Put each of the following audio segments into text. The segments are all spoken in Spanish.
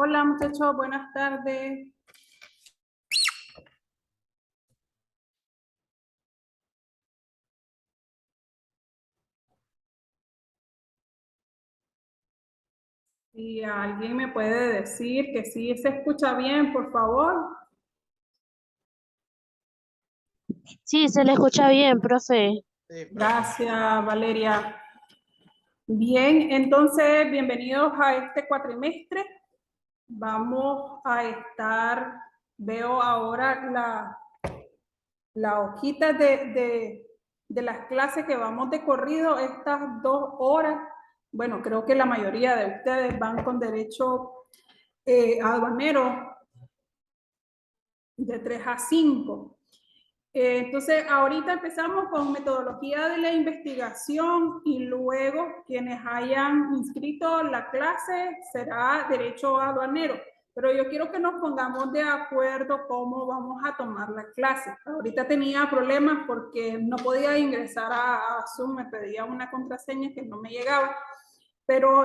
Hola muchachos, buenas tardes. Si alguien me puede decir que sí se escucha bien, por favor. Sí, se le escucha bien, profe. Gracias, Valeria. Bien, entonces, bienvenidos a este cuatrimestre. Vamos a estar, veo ahora la hojita de las clases que vamos de corrido estas 2 horas. Bueno, creo que la mayoría de ustedes van con derecho aduanero de 3 a 5. Entonces, ahorita empezamos con metodología de la investigación y luego quienes hayan inscrito la clase será derecho aduanero. Pero yo quiero que nos pongamos de acuerdo cómo vamos a tomar la clase. Ahorita tenía problemas porque no podía ingresar a Zoom, me pedía una contraseña que no me llegaba. Pero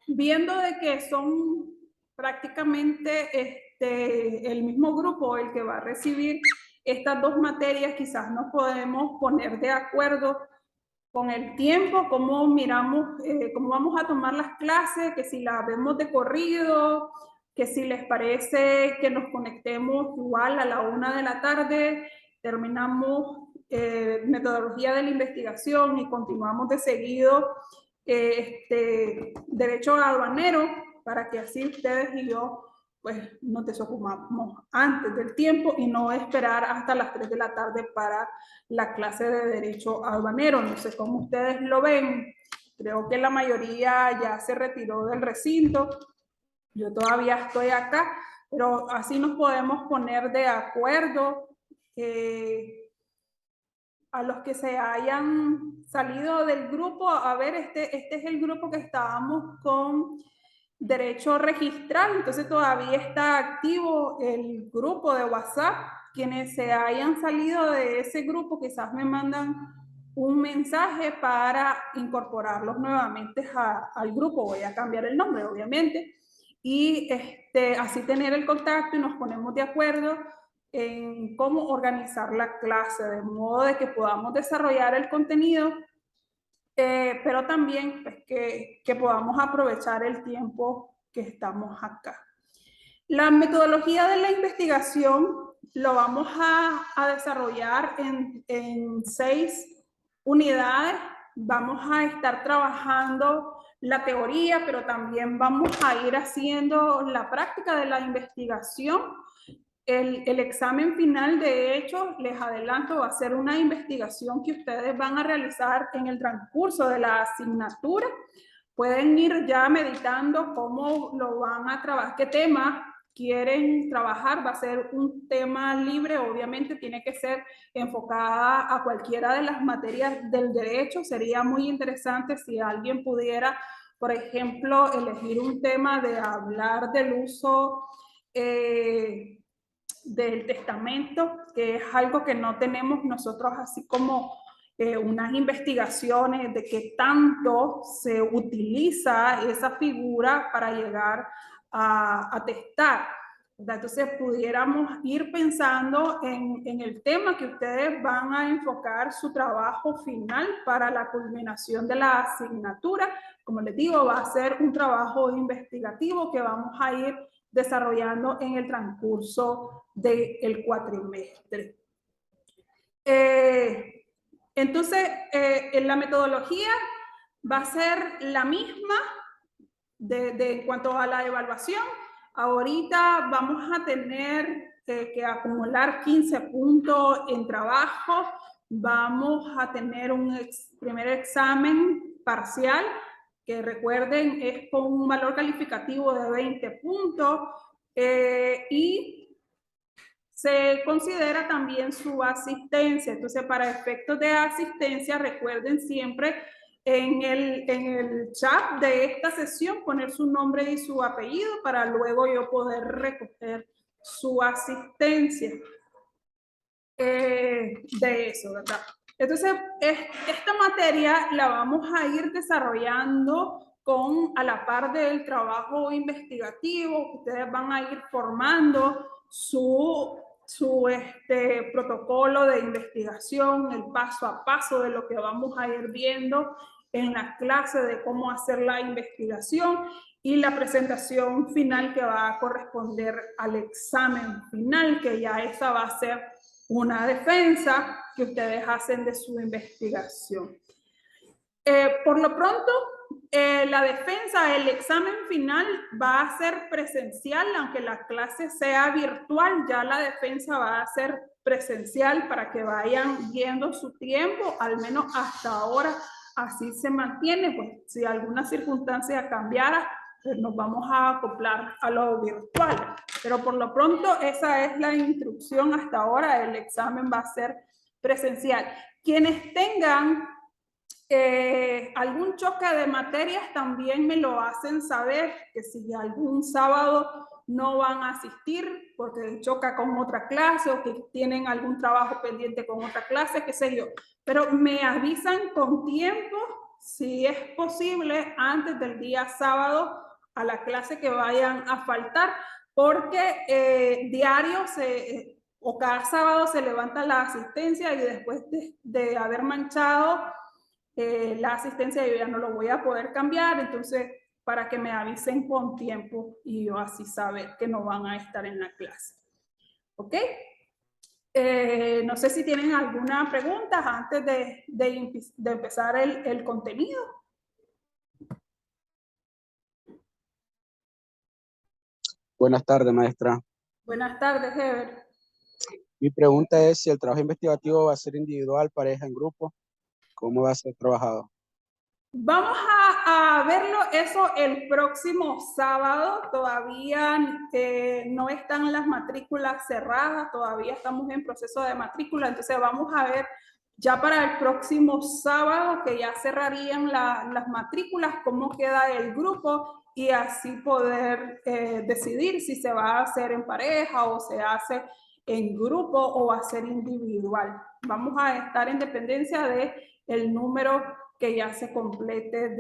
viendo de que son prácticamente el mismo grupo el que va a recibir estas 2 materias, quizás nos podemos poner de acuerdo con el tiempo, cómo miramos, cómo vamos a tomar las clases, que si las vemos de corrido, que si les parece que nos conectemos igual a la 1 de la tarde, terminamos metodología de la investigación y continuamos de seguido derecho aduanero, para que así ustedes y yo pues nos desocupamos antes del tiempo y no esperar hasta las 3 de la tarde para la clase de derecho aduanero. No sé cómo ustedes lo ven. Creo que la mayoría ya se retiró del recinto. Yo todavía estoy acá, pero así nos podemos poner de acuerdo. A los que se hayan salido del grupo, a ver, este es el grupo que estábamos con derecho registral, entonces todavía está activo el grupo de WhatsApp. Quienes se hayan salido de ese grupo quizás me mandan un mensaje para incorporarlos nuevamente al grupo. Voy a cambiar el nombre, obviamente, y así tener el contacto y nos ponemos de acuerdo en cómo organizar la clase, de modo de que podamos desarrollar el contenido, pero también pues, que podamos aprovechar el tiempo que estamos acá. La metodología de la investigación lo vamos a desarrollar en 6 unidades. Vamos a estar trabajando la teoría, pero también vamos a ir haciendo la práctica de la investigación. El examen final, de hecho, les adelanto, va a ser una investigación que ustedes van a realizar en el transcurso de la asignatura. Pueden ir ya meditando cómo lo van a trabajar, qué tema quieren trabajar. Va a ser un tema libre, obviamente tiene que ser enfocada a cualquiera de las materias del derecho. Sería muy interesante si alguien pudiera, por ejemplo, elegir un tema de hablar del uso del testamento, que es algo que no tenemos nosotros así como unas investigaciones de qué tanto se utiliza esa figura para llegar a testar. Entonces pudiéramos ir pensando en el tema que ustedes van a enfocar su trabajo final para la culminación de la asignatura. Como les digo, va a ser un trabajo investigativo que vamos a ir desarrollando en el transcurso del cuatrimestre. Entonces, en la metodología va a ser la misma en cuanto a la evaluación. Ahorita vamos a tener que acumular 15 puntos en trabajo. Vamos a tener un primer examen parcial, que recuerden es con un valor calificativo de 20 puntos, y se considera también su asistencia. Entonces, para efectos de asistencia, recuerden siempre en el chat de esta sesión poner su nombre y su apellido para luego yo poder recoger su asistencia de eso, ¿verdad? Entonces, esta materia la vamos a ir desarrollando a la par del trabajo investigativo. Ustedes van a ir formando su protocolo de investigación, el paso a paso de lo que vamos a ir viendo en la clase de cómo hacer la investigación y la presentación final que va a corresponder al examen final, que ya esa va a ser una defensa que ustedes hacen de su investigación. Por lo pronto, la defensa, el examen final va a ser presencial, aunque la clase sea virtual, ya la defensa va a ser presencial para que vayan viendo su tiempo, al menos hasta ahora así se mantiene. Pues si alguna circunstancia cambiara, pues nos vamos a acoplar a lo virtual. Pero por lo pronto esa es la instrucción hasta ahora, el examen va a ser presencial. Quienes tengan algún choque de materias también me lo hacen saber, que si algún sábado no van a asistir porque choca con otra clase o que tienen algún trabajo pendiente con otra clase, qué sé yo. Pero me avisan con tiempo, si es posible, antes del día sábado a la clase que vayan a faltar, porque diario o cada sábado se levanta la asistencia y después de haber manchado la asistencia yo ya no lo voy a poder cambiar, entonces para que me avisen con tiempo y yo así saber que no van a estar en la clase. ¿Ok? No sé si tienen alguna pregunta antes de empezar el contenido. Buenas tardes, maestra. Buenas tardes, Heber. Mi pregunta es si el trabajo investigativo va a ser individual, pareja, en grupo. ¿Cómo va a ser trabajado? Vamos a verlo eso el próximo sábado. Todavía no están las matrículas cerradas, todavía estamos en proceso de matrícula, entonces vamos a ver ya para el próximo sábado que ya cerrarían las matrículas, cómo queda el grupo y así poder decidir si se va a hacer en pareja o se hace en grupo o va a ser individual. Vamos a estar en dependencia del número que ya se complete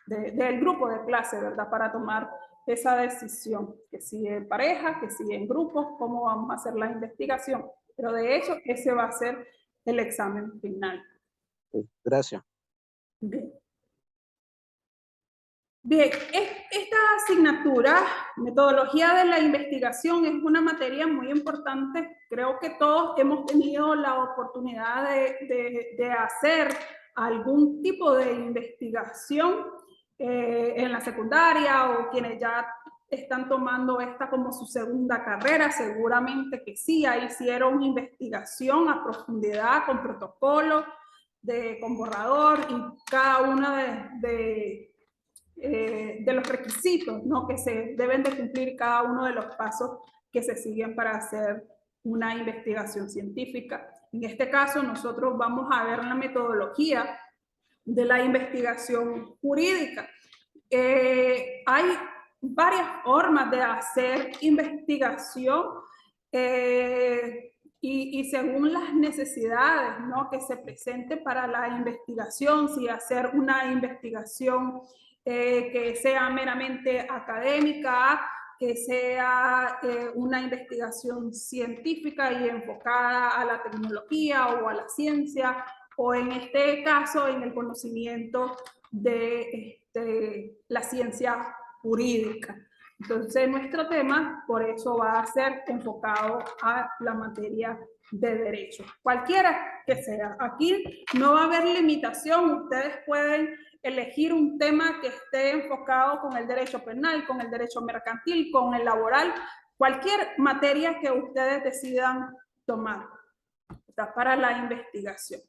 del grupo de clase, ¿verdad? Para tomar esa decisión, que si en pareja, que si en grupos, cómo vamos a hacer la investigación. Pero de hecho, ese va a ser el examen final. Gracias. Bien. Bien, esta asignatura, metodología de la investigación, es una materia muy importante. Creo que todos hemos tenido la oportunidad de hacer algún tipo de investigación en la secundaria o quienes ya están tomando esta como su segunda carrera, seguramente que sí, ya hicieron investigación a profundidad con protocolo, con borrador y cada una de los requisitos, ¿no? Que se deben de cumplir cada uno de los pasos que se siguen para hacer una investigación científica. En este caso, nosotros vamos a ver la metodología de la investigación jurídica. Hay varias formas de hacer investigación y según las necesidades, ¿no? Que se presente para la investigación, si hacer una investigación que sea meramente académica, que sea una investigación científica y enfocada a la tecnología o a la ciencia, o en este caso en el conocimiento de la ciencia jurídica. Entonces nuestro tema por eso va a ser enfocado a la materia de derecho, cualquiera que sea. Aquí no va a haber limitación, ustedes pueden elegir un tema que esté enfocado con el derecho penal, con el derecho mercantil, con el laboral, cualquier materia que ustedes decidan tomar, ¿está? Para la investigación.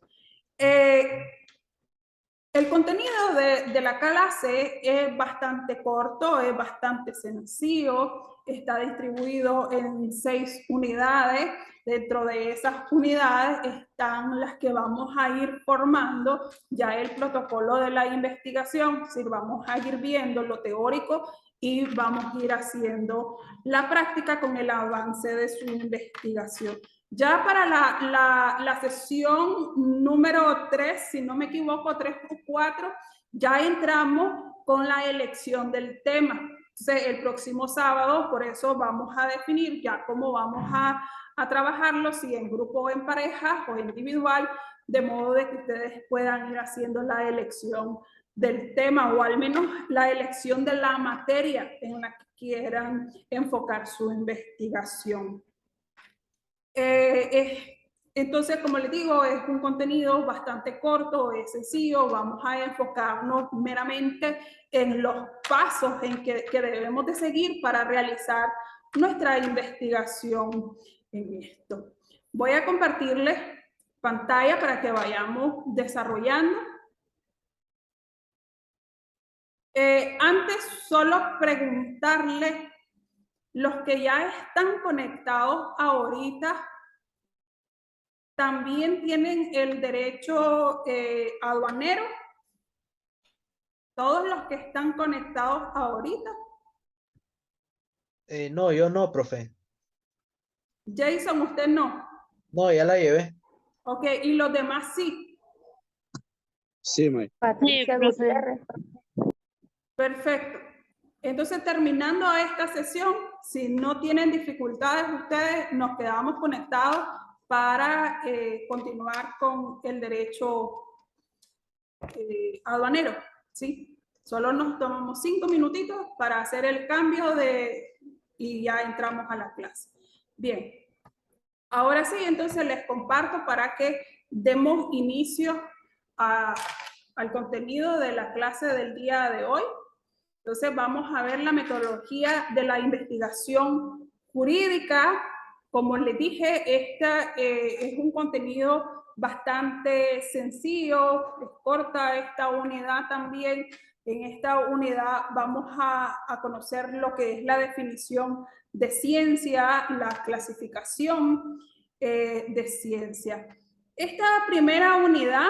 El contenido de la clase es bastante corto, es bastante sencillo, está distribuido en 6 unidades. dentro de esas unidades están las que vamos a ir formando ya el protocolo de la investigación, es decir, vamos a ir viendo lo teórico y vamos a ir haciendo la práctica con el avance de su investigación. Ya para la sesión número 3, si no me equivoco, 3 o 4, ya entramos con la elección del tema. Entonces, el próximo sábado, por eso vamos a definir ya cómo vamos a trabajarlo, si en grupo o en pareja o individual, de modo de que ustedes puedan ir haciendo la elección del tema o al menos la elección de la materia en la que quieran enfocar su investigación. Entonces, como les digo, es un contenido bastante corto, es sencillo, vamos a enfocarnos meramente en los pasos que debemos de seguir para realizar nuestra investigación en esto. Voy a compartirles pantalla para que vayamos desarrollando. Antes, solo preguntarles, los que ya están conectados ahorita, ¿también tienen el derecho aduanero? ¿Todos los que están conectados ahorita? No, yo no, profe. Jason, usted no. No, ya la llevé. Ok, ¿y los demás sí? Sí, May. Sí, profe. Perfecto. Entonces, terminando esta sesión, si no tienen dificultades ustedes, nos quedamos conectados para continuar con el derecho aduanero, ¿sí? Solo nos tomamos 5 minutitos para hacer el cambio y ya entramos a la clase. Bien. Ahora sí, entonces les comparto para que demos inicio al contenido de la clase del día de hoy. Entonces vamos a ver la metodología de la investigación jurídica. Como les dije, esta es un contenido bastante sencillo, es corta esta unidad también. En esta unidad vamos a conocer lo que es la definición de ciencia, la clasificación de ciencia. Esta primera unidad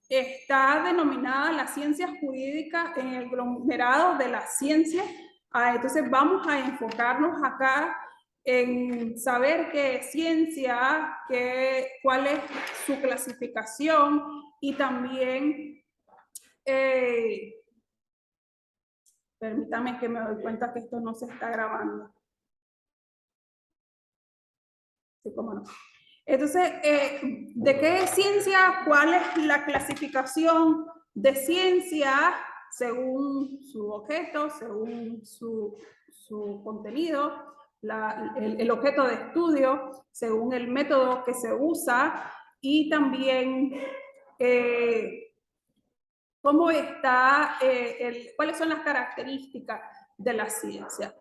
está denominada las ciencias jurídicas en el aglomerado de las ciencias. Entonces vamos a enfocarnos acá en saber qué es ciencia, cuál es su clasificación y también, permítame que me doy cuenta que esto no se está grabando. Sí, cómo no. Entonces, ¿de qué es ciencia? ¿Cuál es la clasificación de ciencia según su objeto, según su contenido, el objeto de estudio, según el método que se usa y también cómo está, cuáles son las características de la ciencia?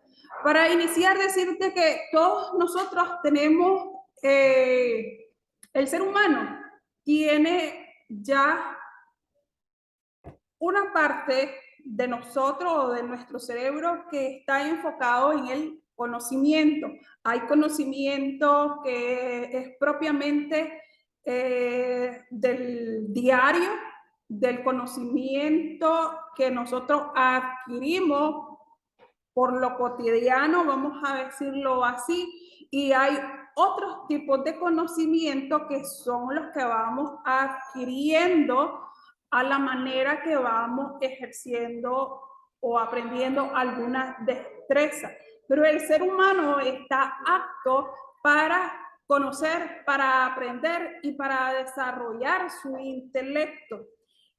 Para iniciar, decirte que todos nosotros tenemos, el ser humano tiene ya una parte de nosotros o de nuestro cerebro que está enfocado en el conocimiento. Hay conocimiento que es propiamente del diario, del conocimiento que nosotros adquirimos por lo cotidiano, vamos a decirlo así, y hay otros tipos de conocimiento que son los que vamos adquiriendo a la manera que vamos ejerciendo o aprendiendo algunas destrezas. Pero el ser humano está apto para conocer, para aprender y para desarrollar su intelecto.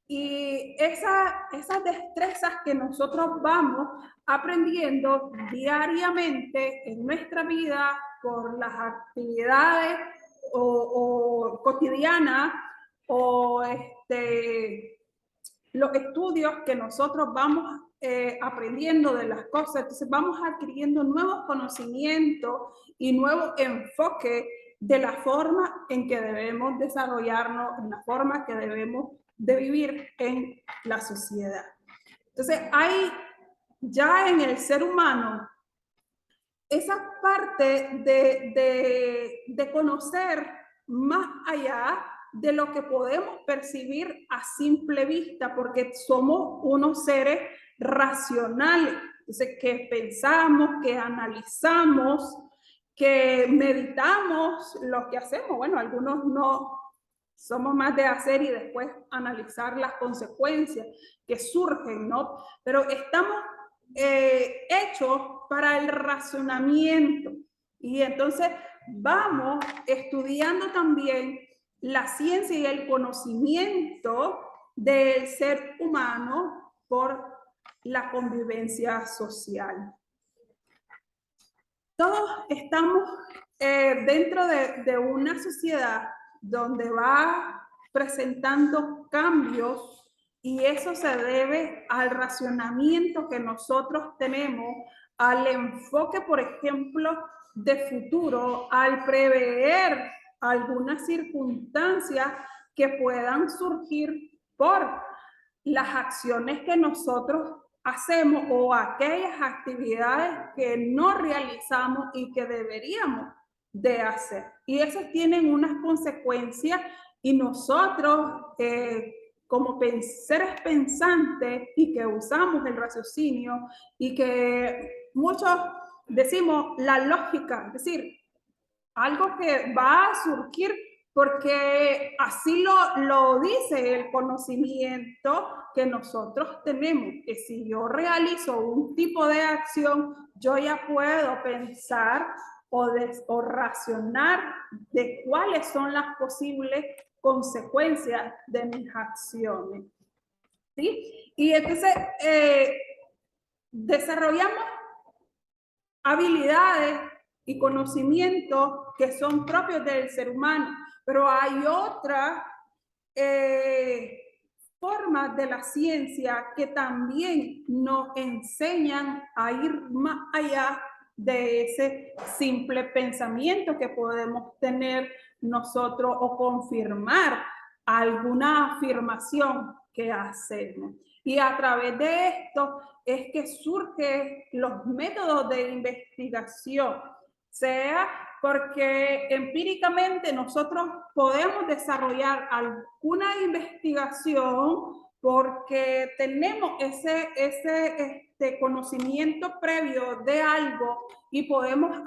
Y esas destrezas que nosotros vamos aprendiendo diariamente en nuestra vida por las actividades o cotidianas o los estudios que nosotros vamos aprendiendo de las cosas. Entonces vamos adquiriendo nuevos conocimientos y nuevo enfoque de la forma en que debemos desarrollarnos, en la forma que debemos de vivir en la sociedad. Entonces hay ya en el ser humano esa parte de conocer más allá de lo que podemos percibir a simple vista, porque somos unos seres racionales, entonces que pensamos, que analizamos, que meditamos lo que hacemos. Bueno, algunos no somos más de hacer y después analizar las consecuencias que surgen, ¿no? Pero estamos hechos para el razonamiento. Y entonces vamos estudiando también la ciencia y el conocimiento del ser humano por la convivencia social. Todos estamos dentro de una sociedad donde va presentando cambios, y eso se debe al racionamiento que nosotros tenemos, al enfoque, por ejemplo, de futuro, al prever algunas circunstancias que puedan surgir por las acciones que nosotros hacemos o aquellas actividades que no realizamos y que deberíamos de hacer. Y esas tienen unas consecuencias, y nosotros como seres pensantes y que usamos el raciocinio y que muchos decimos la lógica, es decir, algo que va a surgir porque así lo dice el conocimiento que nosotros tenemos, que si yo realizo un tipo de acción, yo ya puedo pensar o racionar de cuáles son las posibles consecuencias de mis acciones. ¿Sí? Y entonces desarrollamos habilidades y conocimientos que son propios del ser humano, pero hay otras formas de la ciencia que también nos enseñan a ir más allá de ese simple pensamiento que podemos tener nosotros o confirmar alguna afirmación que hacemos. Y a través de esto es que surgen los métodos de investigación, sea porque empíricamente nosotros podemos desarrollar alguna investigación porque tenemos ese conocimiento previo de algo y podemos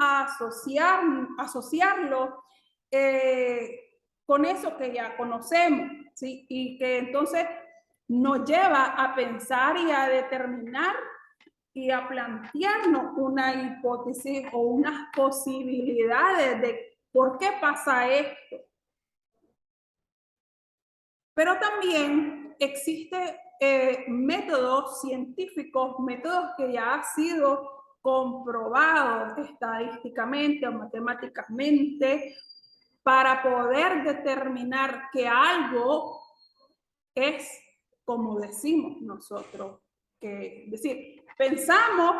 asociarlo con eso que ya conocemos, ¿sí? Y que entonces nos lleva a pensar y a determinar y a plantearnos una hipótesis o unas posibilidades de por qué pasa esto. Pero también existen métodos científicos, métodos que ya han sido comprobados estadísticamente o matemáticamente para poder determinar que algo es como decimos nosotros. Es decir, pensamos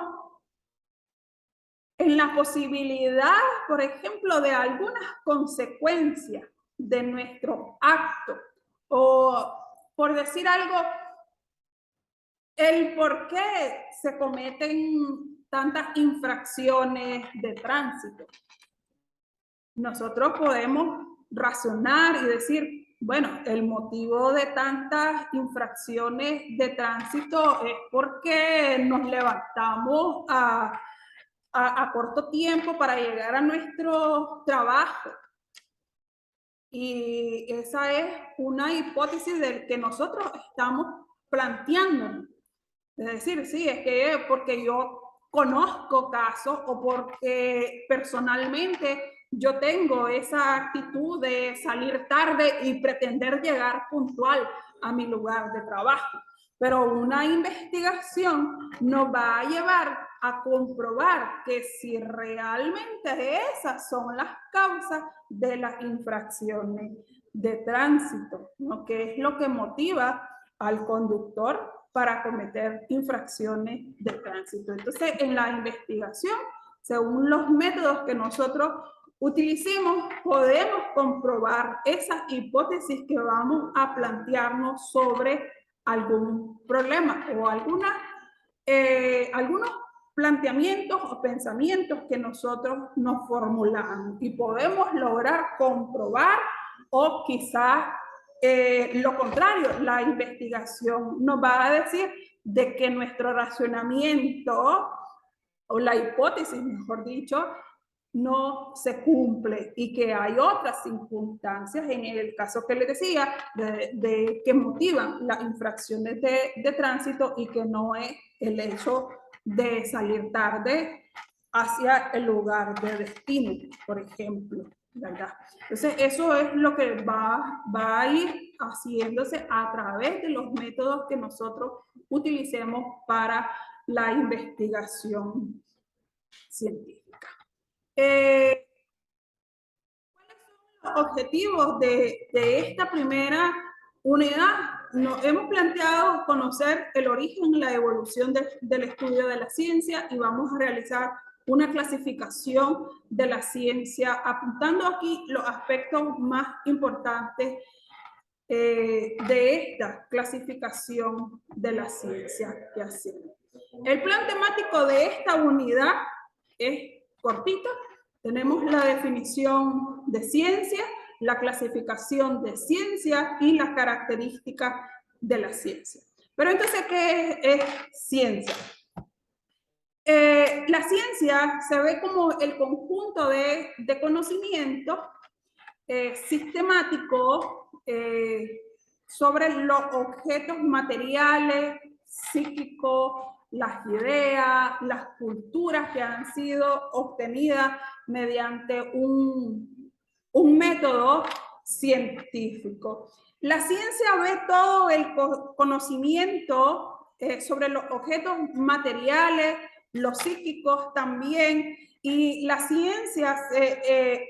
en la posibilidad, por ejemplo, de algunas consecuencias de nuestro acto, o por decir algo, el por qué se cometen tantas infracciones de tránsito. Nosotros podemos razonar y decir, bueno, el motivo de tantas infracciones de tránsito es porque nos levantamos a corto tiempo para llegar a nuestro trabajo. Y esa es una hipótesis del que nosotros estamos planteando. Es decir, sí, es que porque yo conozco casos o porque personalmente yo tengo esa actitud de salir tarde y pretender llegar puntual a mi lugar de trabajo. Pero una investigación nos va a llevar a comprobar que si realmente esas son las causas de las infracciones de tránsito, ¿no? Que es lo que motiva al conductor para cometer infracciones de tránsito. Entonces, en la investigación, según los métodos que nosotros utilicemos, podemos comprobar esas hipótesis que vamos a plantearnos sobre algún problema o algunos planteamientos o pensamientos que nosotros nos formulamos y podemos lograr comprobar o quizás lo contrario, la investigación nos va a decir de que nuestro razonamiento o la hipótesis, mejor dicho, no se cumple y que hay otras circunstancias, en el caso que les decía, de que motivan las infracciones de tránsito y que no es el hecho de salir tarde hacia el lugar de destino, por ejemplo, ¿verdad? Entonces, eso es lo que va a ir haciéndose a través de los métodos que nosotros utilicemos para la investigación científica. ¿Cuáles son los objetivos de esta primera unidad? Nos hemos planteado conocer el origen y la evolución del estudio de la ciencia y vamos a realizar una clasificación de la ciencia, apuntando aquí los aspectos más importantes de esta clasificación de la ciencia que hacemos. El plan temático de esta unidad es cortito. Tenemos la definición de ciencia, la clasificación de ciencia y las características de la ciencia. Pero entonces, ¿qué es ciencia? La ciencia se ve como el conjunto de conocimientos sistemáticos sobre los objetos materiales, psíquicos, las ideas, las culturas que han sido obtenidas mediante un método científico. La ciencia ve todo el conocimiento sobre los objetos materiales, los psíquicos también, y la ciencia,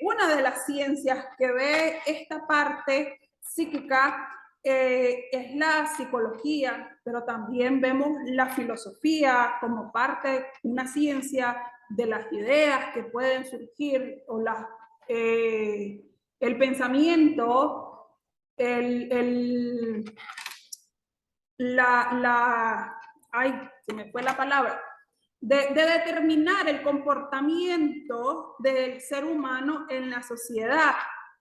una de las ciencias que ve esta parte psíquica es la psicología, pero también vemos la filosofía como parte de una ciencia de las ideas que pueden surgir, o el pensamiento, ay, se me fue la palabra, de determinar el comportamiento del ser humano en la sociedad.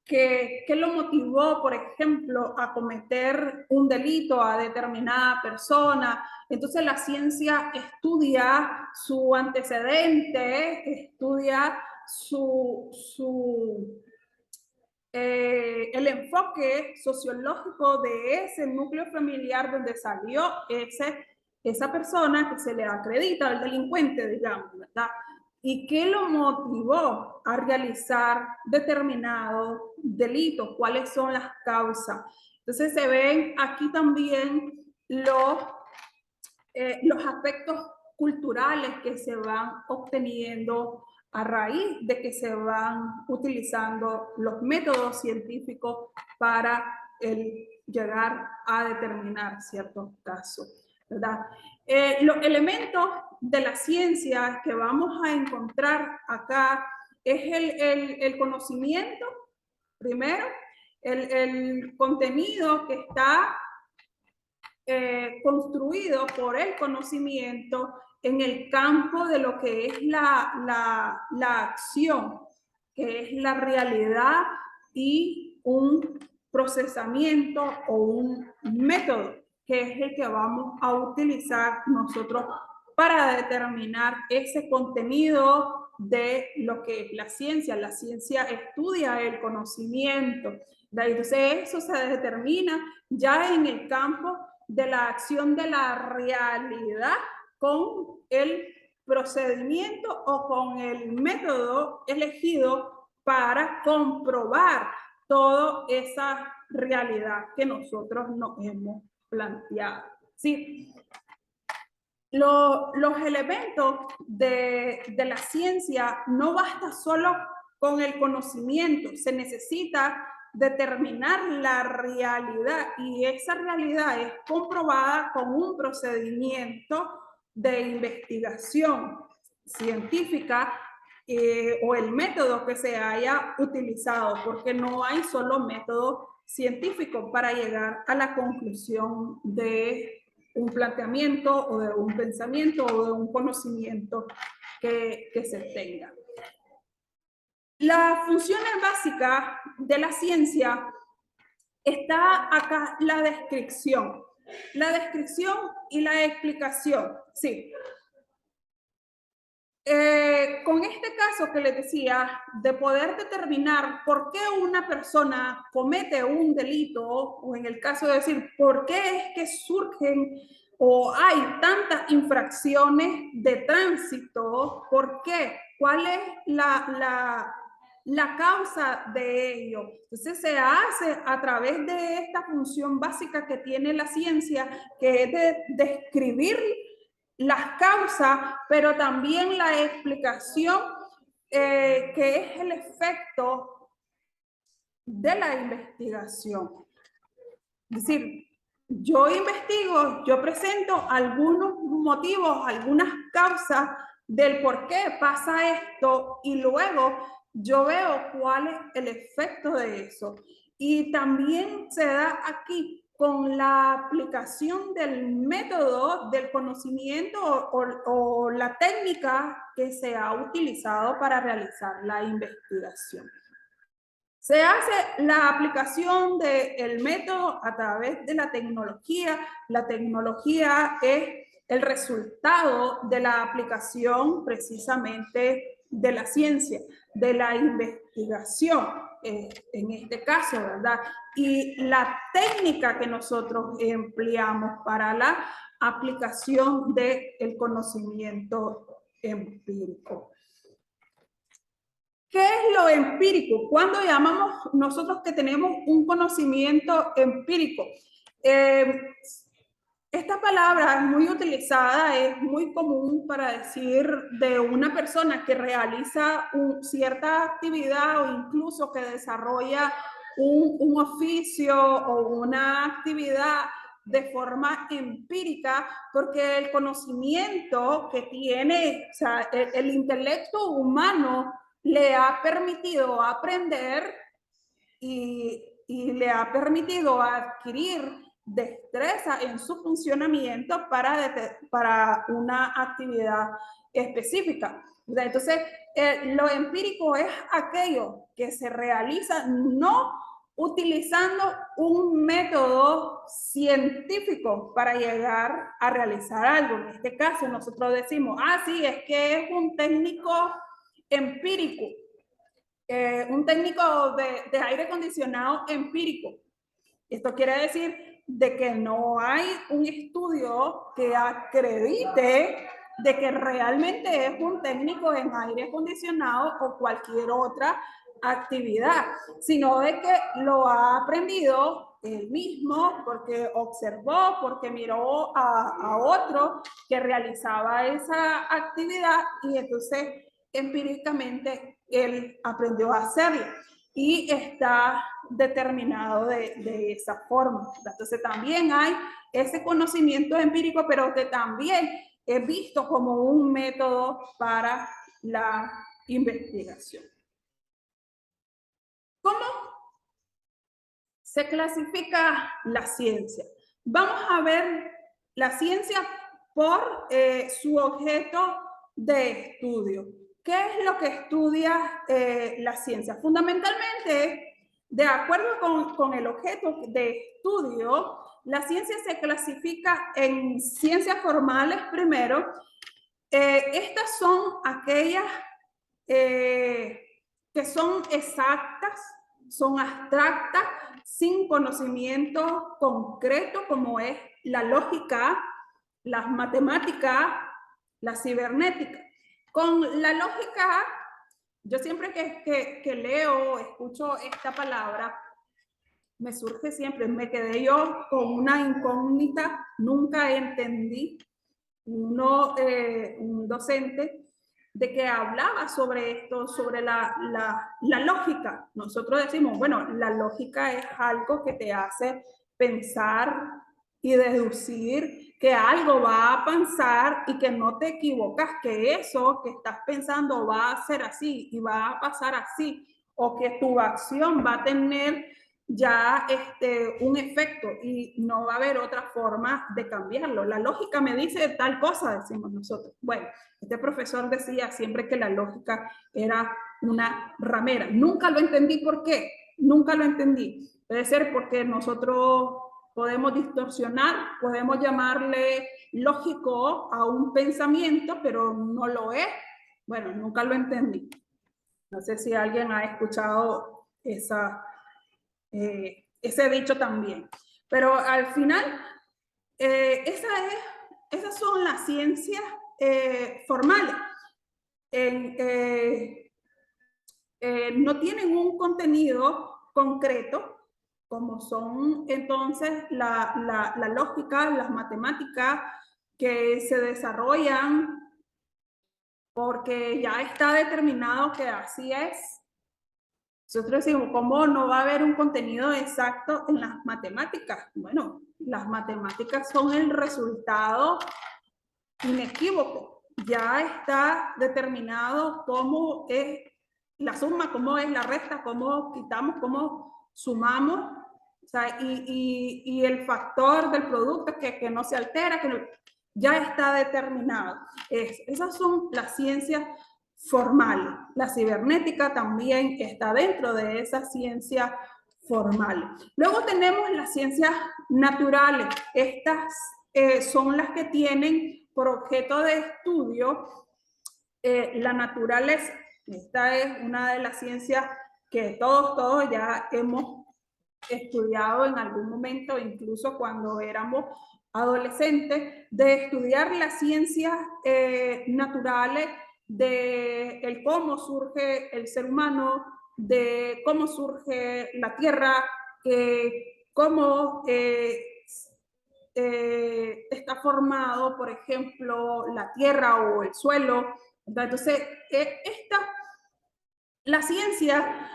¿Qué lo motivó, por ejemplo, a cometer un delito a determinada persona? Entonces la ciencia estudia su antecedente, estudia el enfoque sociológico de ese núcleo familiar donde salió esa persona que se le acredita, el delincuente, digamos, ¿verdad? ¿Y qué lo motivó a realizar determinado delito? ¿Cuáles son las causas? Entonces se ven aquí también los aspectos culturales que se van obteniendo a raíz de que se van utilizando los métodos científicos para llegar a determinar ciertos casos, ¿verdad? Los elementos de la ciencia que vamos a encontrar acá es el conocimiento, primero, el contenido que está construido por el conocimiento en el campo de lo que es la acción, que es la realidad y un procesamiento o un método, que es el que vamos a utilizar nosotros para determinar ese contenido de lo que es la ciencia. La ciencia estudia el conocimiento. Entonces eso se determina ya en el campo de la acción de la realidad con el procedimiento o con el método elegido para comprobar toda esa realidad que nosotros nos hemos planteado. ¿Sí? Los elementos de la ciencia no basta solo con el conocimiento, se necesita determinar la realidad, y esa realidad es comprobada con un procedimiento de investigación científica o el método que se haya utilizado, porque no hay solo método científico para llegar a la conclusión de un planteamiento o de un pensamiento o de un conocimiento que se tenga. Las funciones básicas de la ciencia está acá la descripción y la explicación. Sí. Con este caso que les decía, de poder determinar por qué una persona comete un delito, o en el caso de decir por qué es que surgen o hay tantas infracciones de tránsito, ¿por qué? ¿Cuál es la causa de ello? Entonces se hace a través de esta función básica que tiene la ciencia, que es de describir las causas, pero también la explicación que es el efecto de la investigación. Es decir, yo investigo, yo presento algunos motivos, algunas causas del por qué pasa esto y luego yo veo cuál es el efecto de eso. Y también se da aquí con la aplicación del método, del conocimiento o la técnica que se ha utilizado para realizar la investigación. Se hace la aplicación del método a través de la tecnología. La tecnología es el resultado de la aplicación precisamente de la ciencia, de la investigación, en este caso, ¿verdad? Y la técnica que nosotros empleamos para la aplicación del conocimiento empírico. ¿Qué es lo empírico? ¿Cuándo llamamos nosotros que tenemos un conocimiento empírico? Esta palabra es muy utilizada, es muy común para decir de una persona que realiza cierta actividad o incluso que desarrolla un oficio o una actividad de forma empírica, porque el conocimiento que tiene, o sea, el intelecto humano le ha permitido aprender y le ha permitido adquirir destreza en su funcionamiento para una actividad específica. Entonces, lo empírico es aquello que se realiza no utilizando un método científico para llegar a realizar algo. En este caso, nosotros decimos, sí, es que es un técnico empírico, un técnico de aire acondicionado empírico. Esto quiere decir de que no hay un estudio que acredite de que realmente es un técnico en aire acondicionado o cualquier otra actividad, sino de que lo ha aprendido él mismo porque observó, porque miró a otro que realizaba esa actividad y entonces empíricamente él aprendió a hacerlo y está determinado de esa forma. Entonces también hay ese conocimiento empírico, pero que también es visto como un método para la investigación. ¿Cómo se clasifica la ciencia? Vamos a ver la ciencia por su objeto de estudio. ¿Qué es lo que estudia la ciencia? Fundamentalmente, de acuerdo con el objeto de estudio, la ciencia se clasifica en ciencias formales primero. Estas son aquellas que son exactas, son abstractas, sin conocimiento concreto, como es la lógica, las matemáticas, la cibernética. Con la lógica, yo siempre que leo, escucho esta palabra, me surge siempre, me quedé yo con una incógnita, nunca entendí un docente de que hablaba sobre esto, sobre la lógica. Nosotros decimos, bueno, la lógica es algo que te hace pensar y deducir que algo va a pasar y que no te equivocas, que eso que estás pensando va a ser así y va a pasar así, o que tu acción va a tener ya un efecto y no va a haber otra forma de cambiarlo. La lógica me dice tal cosa, decimos nosotros. Bueno, este profesor decía siempre que la lógica era una ramera. Nunca lo entendí por qué, nunca lo entendí. Puede ser porque nosotros podemos distorsionar, podemos llamarle lógico a un pensamiento, pero no lo es. Bueno, nunca lo entendí. No sé si alguien ha escuchado ese dicho también. Pero al final, esas son las ciencias formales. No tienen un contenido concreto, como son entonces la lógica, las matemáticas que se desarrollan porque ya está determinado que así es. Nosotros decimos, ¿cómo no va a haber un contenido exacto en las matemáticas? Bueno, las matemáticas son el resultado inequívoco. Ya está determinado cómo es la suma, cómo es la resta, cómo quitamos, cómo sumamos. O sea, y el factor del producto que no se altera, que no, ya está determinado. Esas son las ciencias formales. La cibernética también está dentro de esas ciencias formales. Luego tenemos las ciencias naturales. Estas son las que tienen por objeto de estudio la naturaleza. Esta es una de las ciencias que todos ya hemos estudiado en algún momento, incluso cuando éramos adolescentes, de estudiar las ciencias naturales, de cómo surge el ser humano, de cómo surge la Tierra, cómo está formado, por ejemplo, la Tierra o el suelo. Entonces, la ciencia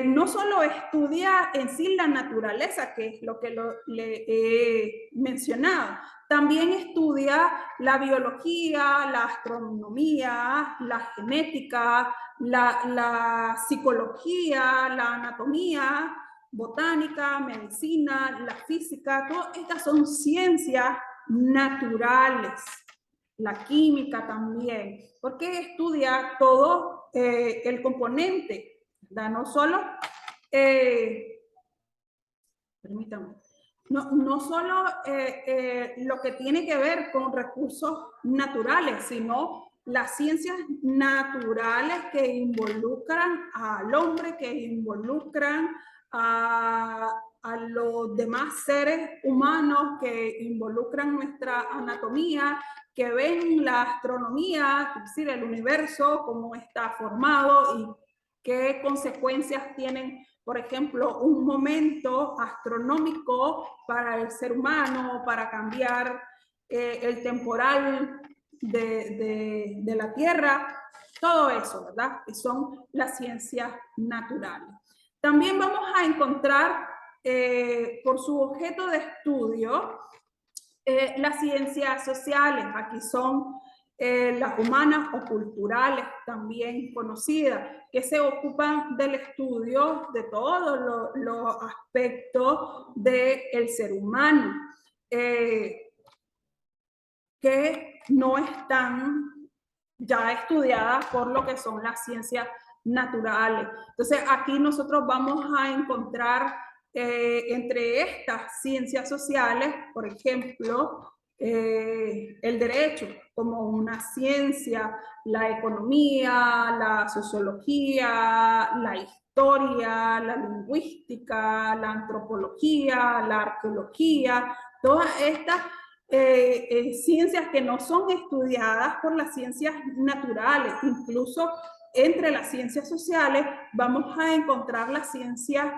no solo estudia en sí la naturaleza, que es lo que le he mencionado, también estudia la biología, la astronomía, la genética, la psicología, la anatomía, botánica, medicina, la física. Todas estas son ciencias naturales. La química también, porque estudia todo el componente, ¿verdad? No solo, permítame, no solo lo que tiene que ver con recursos naturales, sino las ciencias naturales que involucran al hombre, que involucran a los demás seres humanos, que involucran nuestra anatomía, que ven la astronomía, es decir, el universo, cómo está formado y qué consecuencias tienen, por ejemplo, un momento astronómico para el ser humano, para cambiar el temporal de la Tierra, todo eso, ¿verdad? Que son las ciencias naturales. También vamos a encontrar, por su objeto de estudio, las ciencias sociales. Aquí son las humanas o culturales, también conocidas, que se ocupan del estudio de todos los aspectos del ser humano, que no están ya estudiadas por lo que son las ciencias naturales. Entonces, aquí nosotros vamos a encontrar entre estas ciencias sociales, por ejemplo, el derecho como una ciencia, la economía, la sociología, la historia, la lingüística, la antropología, la arqueología, todas estas ciencias que no son estudiadas por las ciencias naturales. Incluso entre las ciencias sociales vamos a encontrar las ciencias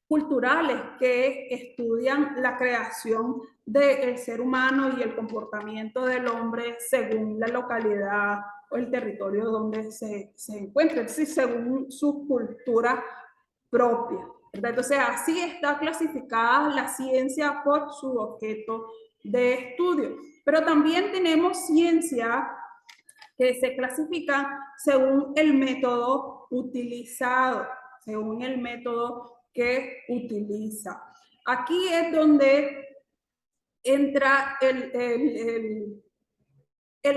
culturales que estudian la creación del ser humano y el comportamiento del hombre según la localidad o el territorio donde se encuentra, es decir, según su cultura propia. Entonces, así está clasificada la ciencia por su objeto de estudio. Pero también tenemos ciencia que se clasifica según el método utilizado, según el método que utiliza. Aquí es donde entra el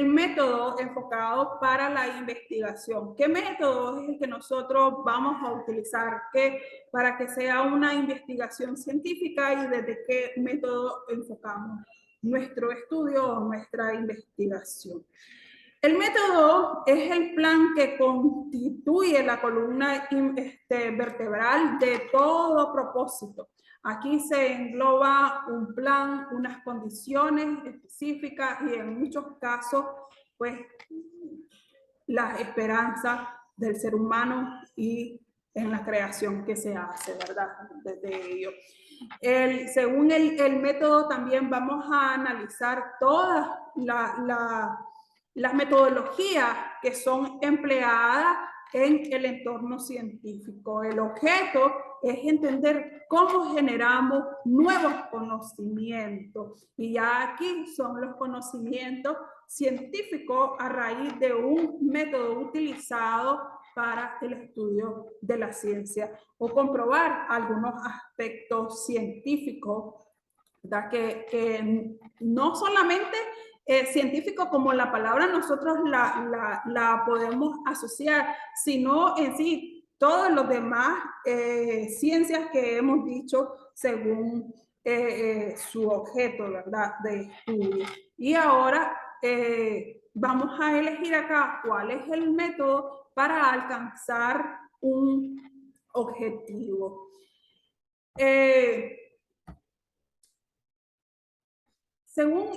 método enfocado para la investigación. ¿Qué método es el que nosotros vamos a utilizar para que sea una investigación científica y desde qué método enfocamos nuestro estudio o nuestra investigación? El método es el plan que constituye la columna vertebral de todo propósito. Aquí se engloba un plan, unas condiciones específicas y en muchos casos, pues, las esperanzas del ser humano y en la creación que se hace, ¿verdad? Desde ello. Según el método también vamos a analizar todas las metodologías que son empleadas en el entorno científico. El objeto es entender cómo generamos nuevos conocimientos. Y ya aquí son los conocimientos científicos a raíz de un método utilizado para el estudio de la ciencia o comprobar algunos aspectos científicos, ¿verdad? Que no solamente científico como la palabra nosotros la podemos asociar, sino en sí todos los demás ciencias que hemos dicho según su objeto, ¿verdad?, de estudio. Y ahora vamos a elegir acá cuál es el método para alcanzar un objetivo. Según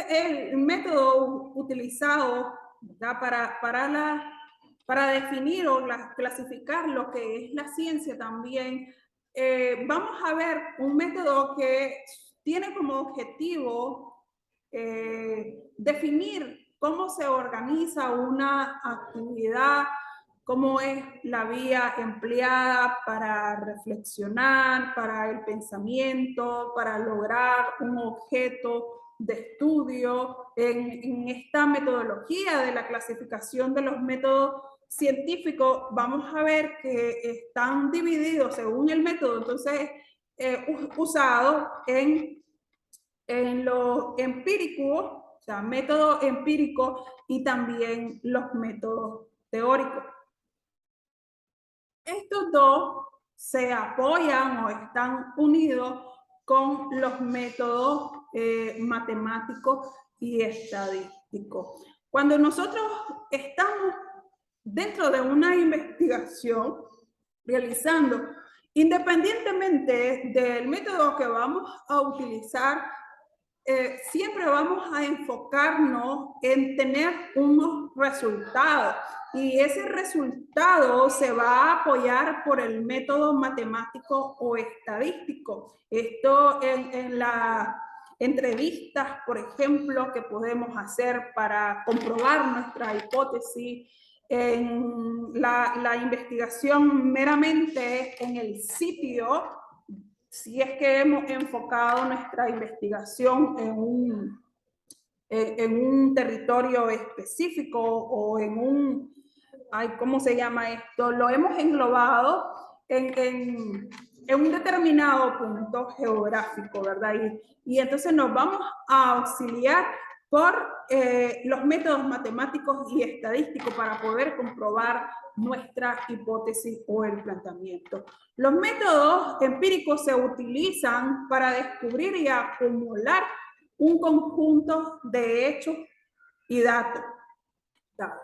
el método utilizado, ¿verdad?, para definir o clasificar lo que es la ciencia también, vamos a ver un método que tiene como objetivo definir cómo se organiza una actividad, cómo es la vía empleada para reflexionar, para el pensamiento, para lograr un objeto de estudio. En esta metodología de la clasificación de los métodos científicos, vamos a ver que están divididos según el método, entonces, usado en lo empírico, o sea, método empírico y también los métodos teóricos. Estos dos se apoyan o están unidos con los métodos matemáticos y estadísticos. Cuando nosotros estamos dentro de una investigación realizando, independientemente del método que vamos a utilizar, siempre vamos a enfocarnos en tener unos resultados y ese resultado se va a apoyar por el método matemático o estadístico. Esto en las entrevistas, por ejemplo, que podemos hacer para comprobar nuestra hipótesis, en la investigación meramente en el sitio, si es que hemos enfocado nuestra investigación en un territorio específico o en un, ¿cómo se llama esto? Lo hemos englobado en un determinado punto geográfico, ¿verdad? Y entonces nos vamos a auxiliar por los métodos matemáticos y estadísticos para poder comprobar nuestra hipótesis o el planteamiento. Los métodos empíricos se utilizan para descubrir y acumular un conjunto de hechos y datos.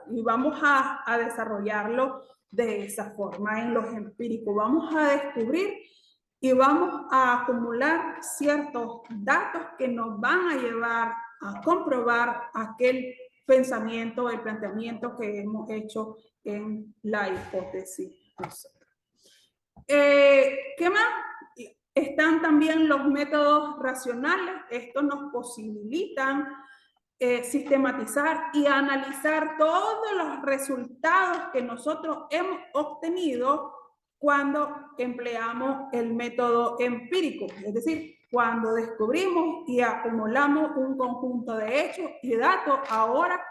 Y vamos a desarrollarlo de esa forma en los empíricos. Vamos a descubrir y vamos a acumular ciertos datos que nos van a llevar a comprobar aquel pensamiento, el planteamiento que hemos hecho en la hipótesis. ¿Qué más? Están también los métodos racionales. Estos nos posibilitan sistematizar y analizar todos los resultados que nosotros hemos obtenido cuando empleamos el método empírico, es decir, cuando descubrimos y acumulamos un conjunto de hechos y datos ahora